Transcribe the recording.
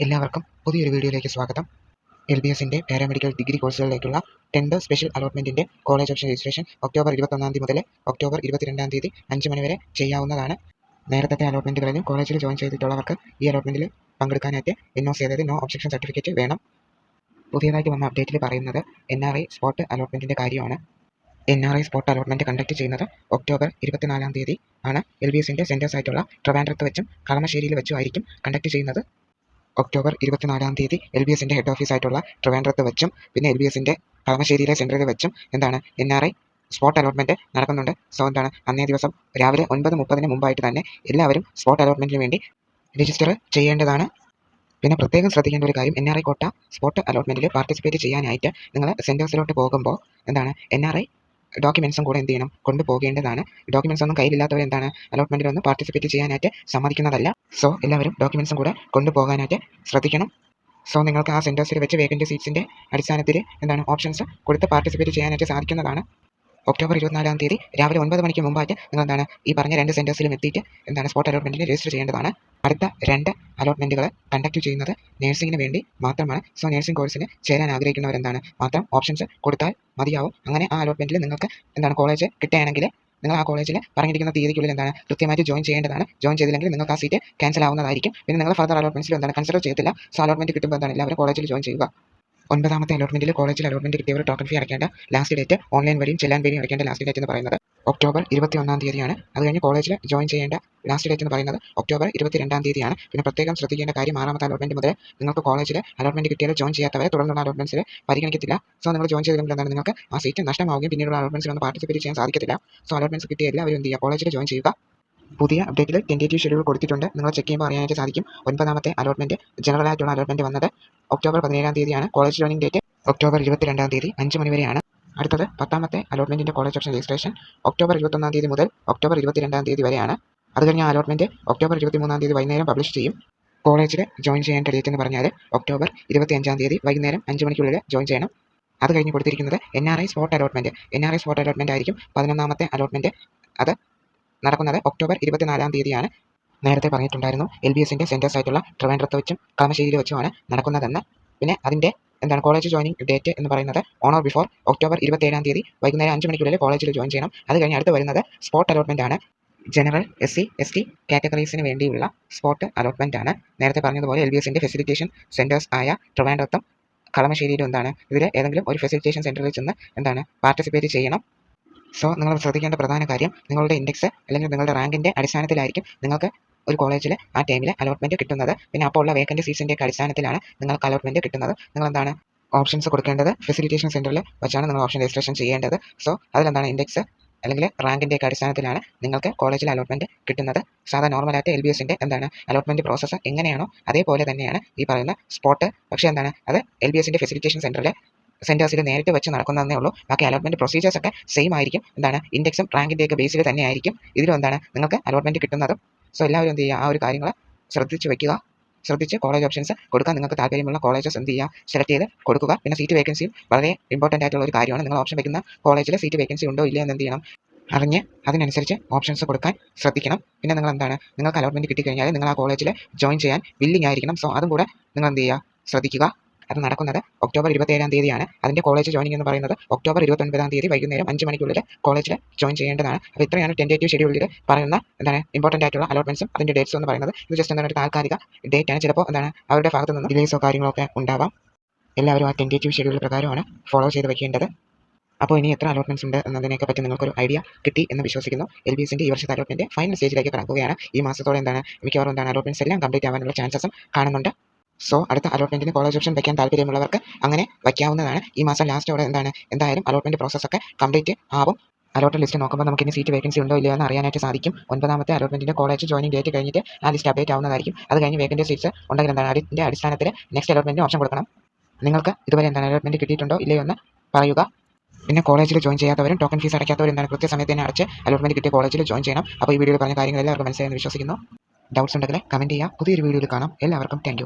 എല്ലാവർക്കും പുതിയൊരു വീഡിയോയിലേക്ക് സ്വാഗതം. LBSന്റെ പാരാമെഡിക്കൽ ഡിഗ്രി കോഴ്സുകളിലേക്കുള്ള 10th സ്പെഷ്യൽ അലോട്ട്മെന്റിന്റെ കോളേജ് ഓപ്ഷൻ രജിസ്ട്രേഷൻ ഒക്ടോബർ 21 മുതൽ ഒക്ടോബർ 22 5 മണി വരെ ചെയ്യാവുന്നതാണ്. നേരത്തെ അലോട്ട്മെന്റുകളിലും കോളേജിൽ ജോയിൻ ചെയ്തിട്ടുള്ളവർക്ക് ഈ അലോട്ട്മെന്റിൽ പങ്കെടുക്കാനായിട്ട് NOC അതായത് നോ ഒബ്ജക്ഷൻ സർട്ടിഫിക്കറ്റ് വേണം. പുതിയതായിട്ട് വന്ന അപ്ഡേറ്റിൽ പറയുന്നത് NRI സ്പോട്ട് അലോട്ട്മെന്റിന്റെ കാര്യമാണ്. NRI സ്പോട്ട് അലോട്ട്മെന്റ് കണ്ടക്ട് ചെയ്യുന്നത് ഒക്ടോബർ 24 ആണ്. LBSന്റെ സെന്റേഴ്സ് ആയിട്ടുള്ള ട്രിവാൻഡ്രത്ത് വെച്ചും കളമശ്ശേരിയിൽ വെച്ചും ആയിരിക്കും കണ്ടക്ട് ചെയ്യുന്നത്. ഒക്ടോബർ 24 LBSന്റെ ഹെഡ് ഓഫീസായിട്ടുള്ള ട്രിവാൻഡ്രത്ത് വെച്ചും പിന്നെ LBSന്റെ കളമശ്ശേരിയിലെ സെൻറ്ററിൽ വെച്ചും NRI സ്പോട്ട് അലോട്ട്മെന്റ് നടക്കുന്നുണ്ട്. സോ അന്നേ ദിവസം രാവിലെ 9:30 മുമ്പായിട്ട് തന്നെ എല്ലാവരും സ്പോട്ട് അലോട്ട്മെന്റിന് വേണ്ടി രജിസ്റ്റർ ചെയ്യേണ്ടതാണ്. പിന്നെ പ്രത്യേകം ശ്രദ്ധിക്കേണ്ട ഒരു കാര്യം, NRI കോട്ട സ്പോട്ട് അലോട്ട്മെന്റിൽ പാർട്ടിസിപ്പേറ്റ് ചെയ്യാനായിട്ട് നിങ്ങൾ സെൻറ്റേഴ്സിലോട്ട് പോകുമ്പോൾ NRI ഡോക്യുമെൻസും കൂടെ എന്ത് ചെയ്യണം, കൊണ്ടുപോകേണ്ടതാണ്. ഡോക്യുമെൻസ് ഒന്നും കയ്യിലില്ലാത്തവർ അലോട്ട്മെന്റിലൊന്നും പാർട്ടിസിപ്പേറ്റ് ചെയ്യാനായിട്ട് സമ്മതിക്കുന്നതല്ല. സോ എല്ലാവരും ഡോക്യുമെൻസും കൂടെ കൊണ്ടുപോകാനായിട്ട് ശ്രദ്ധിക്കണം. സോ നിങ്ങൾക്ക് ആ സെൻറ്റേഴ്സിൽ വെച്ച് വേക്കൻറ്റ് സീറ്റ്സിൻ്റെ അടിസ്ഥാനത്തിൽ ഓപ്ഷൻസ് കൊടുത്ത് പാർട്ടിസിപ്പേറ്റ് ചെയ്യാനായിട്ട് സാധിക്കുന്നതാണ്. ഒക്ടോബർ 24 രാവിലെ 9 മണിക്ക് മുമ്പായിട്ട് നിങ്ങൾ ഈ പറഞ്ഞ 2 സെൻറ്റേഴ്സിലും എത്തിയിട്ട് സ്പോട്ട് അലോട്ട്മെന്റിൽ രജിസ്റ്റർ ചെയ്യേണ്ടതാണ്. അടുത്ത 2 അലോട്ട്മെന്റുകൾ കണ്ടക്ട് ചെയ്യുന്നത് നഴ്സിംഗിന് വേണ്ടി മാത്രമാണ്. സോ നഴ്സിംഗ് കോഴ്സിന് ചേരാൻ ആഗ്രഹിക്കുന്നവർ മാത്രം ഓപ്ഷൻസ് കൊടുത്താൽ മതിയാവും. അങ്ങനെ ആ അലോട്ട്മെന്റിൽ നിങ്ങൾക്ക് കോളേജ് കിട്ടുകയാണെങ്കിൽ നിങ്ങൾ ആ കോളേജിൽ പറഞ്ഞിരിക്കുന്ന തീയതിക്കുള്ളിൽ കൃത്യമായിട്ട് ജോയിൻ ചെയ്യേണ്ടതാണ്. ജോയിൻ ചെയ്തില്ലെങ്കിൽ നിങ്ങൾക്ക് ആ സീറ്റ് ക്യാൻസൽ ആവുന്നതായിരിക്കും. പിന്നെ നിങ്ങൾ ഫർദർ അലോട്ട്മെന്റ്സിൽ കൺസിഡർ ചെയ്തില്ല. സോ അലോട്ട്മെന്റ് കിട്ടുമ്പോൾ എല്ലാവരും കോളേജിൽ ജോയിൻ ചെയ്യുക. 9th അലോട്ട്മെന്റിൽ കോളേജിൽ അലോട്ട്മെന്റ് കിട്ടിയവർ ടോക്കൺ ഫീ അടയ്ക്കേണ്ട ലാസ്റ്റ് ഡേറ്റ് ഓൺലൈൻ വഴിയും ചെല്ലാൻ വഴിയും അടയ്ക്കേണ്ട ലാസ്റ്റ് ഡേറ്റ് എന്ന് പറയുന്നത് ഒക്ടോബർ 21 ആണ്. അത് കഴിഞ്ഞ് കോളേജിൽ ജോയിൻ ചെയ്യേണ്ട ലാസ്റ്റ് ഡേറ്റ് എന്ന് പറയുന്നത് ഒക്ടോബർ 22 ആണ്. പിന്നെ പ്രത്യേകം ശ്രദ്ധിക്കേണ്ട കാര്യം, 6th അലോട്ട്മെന്റ് മുതൽ നിങ്ങൾക്ക് കോളേജിൽ അലോട്ട്മെന്റ് കിട്ടിയാൽ ജോയിൻ ചെയ്യാത്തവരെ തുടർന്നുള്ള അലോട്ട്മെന്റ്സിൽ പരിഗണിക്കത്തില്ല. സോ നിങ്ങൾ ജോയിൻ ചെയ്തില്ലെങ്കിൽ നിങ്ങൾക്ക് ആ സീറ്റ് നഷ്ടമാവുകയും പിന്നീടുള്ള അലോട്ട്മെന്റ്സിൽ ഒന്നും പാർട്ടിസിപ്പേറ്റ് ചെയ്യാൻ സാധിക്കത്തില്ല. സോ അലോട്ട്മെന്റ്സ് കിട്ടിയ എല്ലാവരും എന്ത് ചെയ്യുക, കോളേജിൽ ജോയിൻ ചെയ്യുക. പുതിയ അപ്ഡേറ്റിൽ ടെൻറ്റേറ്റീവ് ഷെഡ്യൂൾ കൊടുത്തിട്ടുണ്ട്. നിങ്ങൾ ചെക്ക് ചെയ്യുമ്പോൾ അറിയാനായിട്ട് സാധിക്കും. 9th അലോട്ട്മെന്റ് ജനറൽ ആയിട്ടുള്ള അലോട്ട്മെന്റ് വന്നത് ഒക്ടോബർ 17 ആണ്. കോളേജ് ജോയിനിങ് ഡേറ്റ് ഒക്ടോബർ 22 5 മണി വരെയാണ്. അടുത്തത് 10th അലോട്ട്മെന്റിന്റെ കോളേജ് ഓപ്ഷൻ രജിസ്ട്രേഷൻ ഒക്ടോബർ 21 മുതൽ ഒക്ടോബർ 22 വരെയാണ്. അത് കഴിഞ്ഞ അലോട്ട്മെന്റ് ഒക്ടോബർ 23 വൈകുന്നേരം പബ്ലിഷ് ചെയ്യും. കോളേജിൽ ജോയിൻ ചെയ്യേണ്ട ഡേറ്റ് എന്ന് പറഞ്ഞാൽ ഒക്ടോബർ 25 വൈകുന്നേരം 5 മണിക്കുള്ളിൽ ജോയിൻ ചെയ്യണം. അത് കഴിഞ്ഞ് കൊടുത്തിരിക്കുന്നത് NRI സ്പോട്ട് അലോട്ട്മെന്റ് ആയിരിക്കും 11th അലോട്ട്മെന്റ്. അത് നടക്കുന്നത് ഒക്ടോബർ 24 ആണ്. നേരത്തെ പറഞ്ഞിട്ടുണ്ടായിരുന്നു LBSന്റെ സെൻറ്റേഴ്സ് ആയിട്ടുള്ള ട്രിവാൻഡ്രത്ത് വെച്ചും കളമശ്ശേരിയിൽ വെച്ചുമാണ് നടക്കുന്നതെന്ന്. പിന്നെ അതിൻ്റെ കോളേജ് ജോയിനിങ് ഡേറ്റ് എന്ന് പറയുന്നത് ഓൺ ഓർ ബിഫോർ ഒക്ടോബർ 27 വൈകുന്നേരം 5 മണിക്കുള്ളിൽ കോളേജിൽ ജോയിൻ ചെയ്യണം. അത് കഴിഞ്ഞ് അടുത്ത് വരുന്നത് സ്പോട്ട് അലോട്ട്മെന്റ് ആണ്. ജനറൽ SC/ST കാറ്റഗറീസിന് വേണ്ടിയുള്ള സ്പോട്ട് അലോട്ട്മെന്റ് ആണ്. നേരത്തെ പറഞ്ഞതുപോലെ LBSന്റെ ഫെസിലിറ്റേഷൻ സെൻറ്റേഴ്സ് ആയ ട്രിവാൻഡ്രത്തും കളമശ്ശേരിയിലും ഇതിൽ ഏതെങ്കിലും ഒരു ഫെസിലിറ്റേഷൻ സെൻറ്ററിൽ ചെന്ന് പാർട്ടിസിപ്പേറ്റ് ചെയ്യണം. സോ നിങ്ങൾ ശ്രദ്ധിക്കേണ്ട പ്രധാന കാര്യം, നിങ്ങളുടെ ഇൻഡെക്സ് അല്ലെങ്കിൽ നിങ്ങളുടെ റാങ്കിൻ്റെ അടിസ്ഥാനത്തിലായിരിക്കും നിങ്ങൾക്ക് ഒരു കോളേജിൽ ആ ടൈമിൽ അലോട്ട്മെന്റ് കിട്ടുന്നത്. പിന്നെ അപ്പോൾ ഉള്ള വേക്കൻറ്റ് സീറ്റ്സിൻ്റെ അടിസ്ഥാനത്തിലാണ് നിങ്ങൾക്ക് അലോട്ട്മെന്റ് കിട്ടുന്നത്. നിങ്ങൾ ഓപ്ഷൻസ് കൊടുക്കേണ്ടത് ഫെസിലിറ്റേഷൻ സെൻറ്ററിൽ വെച്ചാണ് നിങ്ങൾ ഓപ്ഷൻ രജിസ്ട്രേഷൻ ചെയ്യേണ്ടത്. സോ അതിൽ ഇൻഡെക്സ് അല്ലെങ്കിൽ റാങ്കിൻ്റെ നിങ്ങൾക്ക് നിങ്ങൾക്ക് കോളേജിൽ അലോട്ട്മെന്റ് കിട്ടുന്നത്. സാധാ നോർമലായിട്ട് LBSന്റെ അലോട്ട്മെന്റ് പ്രോസസ്സ് എങ്ങനെയാണോ അതേപോലെ തന്നെയാണ് ഈ പറയുന്ന സ്പോട്ട്. പക്ഷേ അത് LBSന്റെ ഫെസിലിറ്റേഷൻ സെൻറ്റേഴ്സിൽ നേരിട്ട് വെച്ച് നടക്കുന്നതേ ഉള്ളൂ. ബാക്കി അലോട്ട്മെന്റ് പ്രൊസീജിയേഴ്സ് ഒക്കെ സെയിം ആയിരിക്കും. ഇൻഡെക്സും റാങ്കിൻ്റെയൊക്കെ ബേസിൽ തന്നെ ആയിരിക്കും ഇതിലും നിങ്ങൾക്ക് അലോട്ട്മെന്റ് കിട്ടുന്നതും. സോ എല്ലാവരും എന്ത് ചെയ്യുക, ആ ഒരു കാര്യങ്ങൾ ശ്രദ്ധിച്ച് വെക്കുക. ശ്രദ്ധിച്ച് കോളേജ് ഓപ്ഷൻസ് കൊടുക്കാൻ നിങ്ങൾക്ക് താല്പര്യമുള്ള കോളേജസ് എന്ത് ചെയ്യുക, സെലക്ട് ചെയ്ത് കൊടുക്കുക. പിന്നെ സീറ്റ് വേക്കൻസിയും വളരെ ഇമ്പോർട്ടൻ്റ് ആയിട്ടുള്ള ഒരു കാര്യമാണ്. നിങ്ങൾ ഓപ്ഷൻ വയ്ക്കുന്ന കോളേജിൽ സീറ്റ് വേക്കൻസി ഉണ്ടോ ഇല്ലയോ എന്ന് എന്ത് ചെയ്യണം, അറിഞ്ഞ് അതിനനുസരിച്ച് ഓപ്ഷൻസ് കൊടുക്കാൻ ശ്രദ്ധിക്കണം. പിന്നെ നിങ്ങൾ നിങ്ങൾക്ക് അലോട്ട്മെന്റ് കിട്ടിക്കഴിഞ്ഞാൽ നിങ്ങൾ ആ കോളേജിൽ ജോയിൻ ചെയ്യാൻ വില്ലിങ് ആയിരിക്കണം. സോ അതും കൂടെ നിങ്ങൾ എന്ത് ചെയ്യുക, ശ്രദ്ധിക്കുക. അത് നടക്കുന്നത് ഒക്ടോബർ 27 ആണ്. അതിൻ്റെ കോളേജ് ജോയിനിങ് എന്ന് പറയുന്നത് ഒക്ടോബർ 29 വൈകുന്നേരം 5 മണിക്കുള്ളിൽ കോളേജിൽ ജോയിൻ ചെയ്യേണ്ടതാണ്. അപ്പോൾ ഇത്രയാണ് ടെൻറ്റേറ്റീവ് ഷെഡ്യൂളിൽ പറയുന്ന ഇമ്പോർട്ടൻ്റ് ആയിട്ടുള്ള അലോട്ട്മെന്റ്സും അതിൻ്റെ ഡേറ്റ്സും എന്ന് പറയുന്നത്. ഇത് ജസ്റ്റ് ഒരു താൽക്കാലിക ഡേറ്റ് ആണ്. ചിലപ്പോൾ അവരുടെ ഭാഗത്തു നിന്ന് ഡിലേസോ കാര്യങ്ങളൊക്കെ ഉണ്ടാവാം. എല്ലാവരും ആ ടെൻറ്റേറ്റീവ് ഷെഡ്യൂൾ പ്രകാരമാണ് ഫോളോ ചെയ്ത് വെക്കേണ്ടത്. അപ്പോൾ ഇനി എത്ര അലോട്ട്മെന്റ്സ് ഉണ്ട് എന്നതിനെയൊക്കെ പറ്റി നിങ്ങൾക്കൊരു ഐഡിയ കിട്ടി എന്ന് വിശ്വസിക്കുന്നു. LBSന്റെ ഈ വർഷത്തെ അലോട്ട്മെന്റ് ഫൈനൽ സ്റ്റേജിലേക്ക് കടക്കുകയാണ്. ഈ മാസത്തോടെ മിക്കവാറും അലോട്ട്മെന്റ്സ് എല്ലാം കംപ്ലീറ്റ് ആവാനുള്ള ചാൻസസും കാണുന്നുണ്ട്. സോ അടുത്ത അലോട്ട്മെന്റിന് കോളേജ് ഓപ്ഷൻ വയ്ക്കാൻ താല്പര്യമുള്ളവർക്ക് അങ്ങനെ വയ്ക്കാവുന്നതാണ്. ഈ മാസം ലാസ്റ്റോടെ എന്തായാലും അലോട്ട്മെന്റ് പ്രോസസ്സൊക്കെ കംപ്ലീറ്റ് ആവും. അലോട്ട്മെന്റ് ലിസ്റ്റ് നോക്കുമ്പോൾ നമുക്ക് ഇനി സീറ്റ് വേക്കൻസി ഉണ്ടോ ഇല്ലയോ എന്ന് അറിയാനായിട്ട് സാധിക്കും. 9th അലോട്ട്മെന്റിന്റെ കോളേജ് ജോയിനിങ് ഡേറ്റ് കഴിഞ്ഞിട്ട് ആ ലിസ്റ്റ് അപ്ഡേറ്റ് ആവുന്നതായിരിക്കും. അത് കഴിഞ്ഞ് വേക്കൻറ്റ് സീറ്റ്സ് ഉണ്ടെങ്കിൽ അതിൻ്റെ അടിസ്ഥാനത്തിൽ നെക്സ്റ്റ് അലോട്ട്മെന്റിന് ഓപ്ഷൻ കൊടുക്കണം. നിങ്ങൾക്ക് ഇതുവരെ അലോട്ട്മെന്റ് കിട്ടിയിട്ടുണ്ടോ ഇല്ലയോ എന്ന് പറയുക. പിന്നെ കോളേജിൽ ജോയിൻ ചെയ്യാത്തവരും ടോക്കൺ ഫീസ് അടയ്ക്കാത്തവരും കൃത്യസമയത്ത് തന്നെ അടച്ച് അലോട്ട്മെന്റ് കിട്ടിയ കോളേജിൽ ജോയിൻ ചെയ്യണം. അപ്പോൾ ഈ വീഡിയോയിൽ പറഞ്ഞ കാര്യങ്ങൾ എല്ലാവർക്കും മനസ്സിലായെന്ന് വിശ്വസിക്കുന്നു. ഡൗട്ട്സ് ഉണ്ടെങ്കിൽ കമന്റ് ചെയ്യുക. പുതിയൊരു വീഡിയോയിൽ കാണാം. എല്ലാവർക്കും താങ്ക് യു.